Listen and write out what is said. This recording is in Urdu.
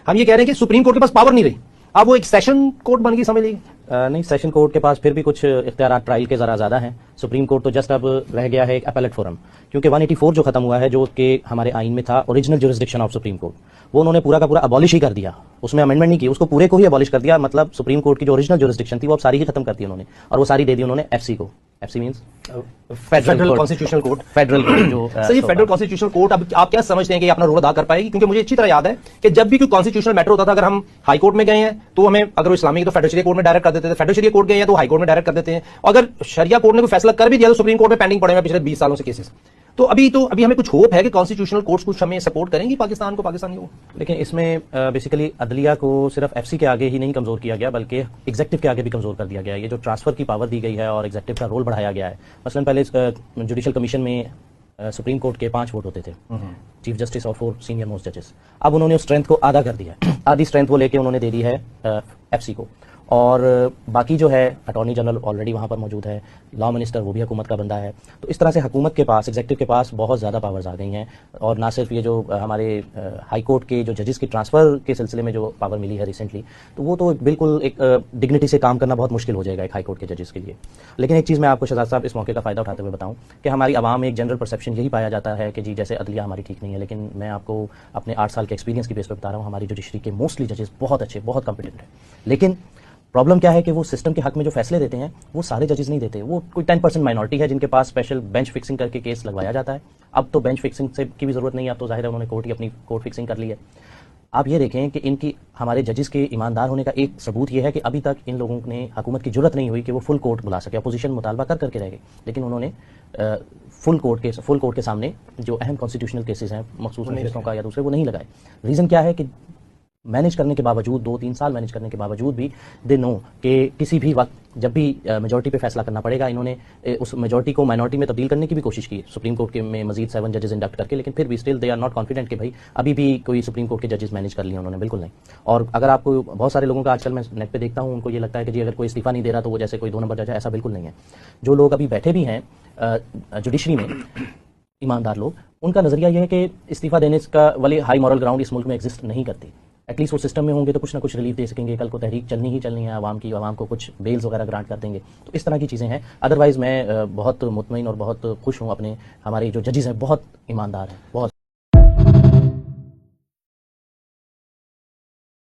ہم یہ کہہ رہے ہیں کہ سپریم کورٹ کے پاس پاور نہیں رہی، اب وہ ایک سیشن کورٹ بن گئی، سمجھ لیجیے. نہیں، سیشن کورٹ کے پاس پھر بھی کچھ اختیارات ٹرائل کے ذرا زیادہ ہیں. سپریم کورٹ تو جسٹ اب رہ گیا ہے ایک اپیلیٹ فورم، کیونکہ 184 جو ختم ہوا ہے، جو کہ ہمارے آئین میں تھا original jurisdiction of supreme court, وہ انہوں نے پورا کا پورا ابالش ہی کر دیا. اس میں امینڈمنٹ نہیں کی، اس کو پورے کو ہی ابالش کر دیا. مطلب سپریم کورٹ کی جو اوریجنل جورسڈکشن تھی وہ اب ساری ہی ختم کر دی انہوں نے، اور وہ ساری دے دی انہوں نے ایف سی کو. F C means federal constitutional court. Federal جو سر، یہ فیڈرل کانسٹیٹیوشنل کورٹ اب آپ کیا سمجھتے ہیں کہ یہ اپنا رول ادا کر پائے گی؟ کیونکہ مجھے اچھی طرح یاد ہے کہ جب بھی کوئی کانسٹیٹیوشنل میٹر ہوتا تھا، اگر ہم ہائی کورٹ میں گئے ہیں تو ہمیں، اگر وہ اسلامی ہے تو فیڈرل شریعہ کورٹ میں ڈائریکٹ کر دیتے تھے، فیڈرل شریعہ کورٹ گئے ہیں تو ہائی کورٹ میں ڈائریکٹ کر دیتے ہیں، اور اگر شریعہ کورٹ نے کوئی فیصلہ کر بھی دیا تو سپریم کورٹ میں پینڈنگ پڑے ہوئے پچھلے 20 سالوں سے کیسز. تو ابھی ہمیں کچھ ہوپ ہے کہ کانسٹیٹیوشنل کورٹس کچھ ہمیں سپورٹ کریں گی پاکستان کو، پاکستانی کو. لیکن اس میں بیسیکلی عدلیہ کو صرف ایف سی کے آگے ہی نہیں کمزور کیا گیا، بلکہ ایگزیکٹو کے آگے بھی کمزور کر دیا گیا. یہ جو ٹرانسفر کی پاور دی گئی ہے اور ایگزیکٹو کا رول بڑھایا گیا ہے. مثلا پہلے جوڈیشل کمیشن میں سپریم کورٹ کے 5 ووٹ ہوتے تھے، چیف جسٹس اور 4 سینئر موسٹ ججز. اب انہوں نے اس اسٹرینتھ کو آدھا کر دیا ہے، آدھی اسٹرینتھ وہ لے کے انہوں نے دے دی ہے ایف سی کو. اور باقی جو ہے اٹارنی جنرل آلریڈی وہاں پر موجود ہے، لا منسٹر وہ بھی حکومت کا بندہ ہے. تو اس طرح سے حکومت کے پاس، ایگزیکٹو کے پاس بہت زیادہ پاورز آ گئی ہیں. اور نہ صرف یہ جو ہمارے ہائی کورٹ کے جو ججز کی ٹرانسفر کے سلسلے میں جو پاور ملی ہے ریسنٹلی، تو وہ تو بالکل ایک ڈگنیٹی سے کام کرنا بہت مشکل ہو جائے گا ایک ہائی کورٹ کے ججز کے لیے. لیکن ایک چیز میں آپ کو شہزاد صاحب اس موقع کا فائدہ اٹھاتے ہوئے بتاؤں کہ ہماری عوام میں ایک جنرل پرسیپشن یہی پایا جاتا ہے کہ جی جیسے عدلیہ ہماری ٹھیک نہیں ہے. لیکن میں آپ کو اپنے 8 سال کے ایکسپیرینس کی بیس پہ بتا رہا ہوں، ہماری جوڈیشری کے موسٹلی ججز بہت اچھے، بہت کمپیٹنٹ ہیں. لیکن پرابلم کیا ہے کہ وہ سسٹم کے حق میں جو فیصلے دیتے ہیں وہ سارے ججز نہیں دیتے. وہ کوئی 10% مائنورٹی ہے جن کے پاس اسپیشل بینچ فکسنگ کر کے کیس لگوایا جاتا ہے. اب تو بینچ فکسنگ سے کی بھی ضرورت نہیں ہے، اب تو ظاہر ہے انہوں نے کورٹ ہی اپنی کورٹ فکسنگ کر لی ہے. آپ یہ دیکھیں کہ ان کی، ہمارے ججز کے ایماندار ہونے کا ایک ثبوت یہ ہے کہ ابھی تک ان لوگوں نے، حکومت کی جرت نہیں ہوئی کہ وہ فل کورٹ بلا سکے. اپوزیشن مطالبہ کر کے رہ گئی، لیکن انہوں نے فل کورٹ کے سامنے جو اہم کانسٹیٹیوشنل کیسز ہیں مخصوص فیصلوں کا یا دوسرے، وہ نہیں لگائے. ریزن کیا ہے کہ مینج کرنے کے باوجود، 2-3 سال مینج کرنے کے باوجود بھی دے نو کہ کسی بھی وقت جب بھی میجورٹی پہ فیصلہ کرنا پڑے گا. انہوں نے اس میجورٹی کو مائنورٹی میں تبدیل کرنے کی بھی کوشش کی سپریم کورٹ کے میں مزید 7 ججز انڈکٹ کر کے، لیکن پھر بھی still they are not confident کہ بھائی ابھی بھی کوئی سپریم کورٹ کے ججز مینج کر لیے انہوں نے. بالکل نہیں. اور اگر آپ کو بہت سارے لوگوں کا آج کل میں نیٹ پہ دیکھتا ہوں، ان کو یہ لگتا ہے کہ جی اگر کوئی استعفیٰ نہیں دے رہا تو وہ جیسے کوئی 2 نمبر جج ہے. ایسا بالکل نہیں ہے. جو لوگ ابھی بیٹھے بھی ہیں جوڈیشری میں، ایماندار لوگ، ان کا نظریہ یہ ہے کہ استعفیٰ دینے کا والی ہائی مورل گراؤنڈ اس ملک میں ایگزسٹ نہیں کرتی. ایٹ لیسٹ وہ سسٹم میں ہوں گے تو کچھ نہ کچھ ریلیف دے سکیں گے. کل کو تحریک چلنی ہی چلنی ہے عوام کی، عوام کو کچھ بیلز وغیرہ گرانٹ کر دیں گے. تو اس طرح کی چیزیں ہیں. ادروائز میں بہت مطمئن اور بہت خوش ہوں. ہمارے جو ججز ہیں بہت ایماندار ہیں، بہت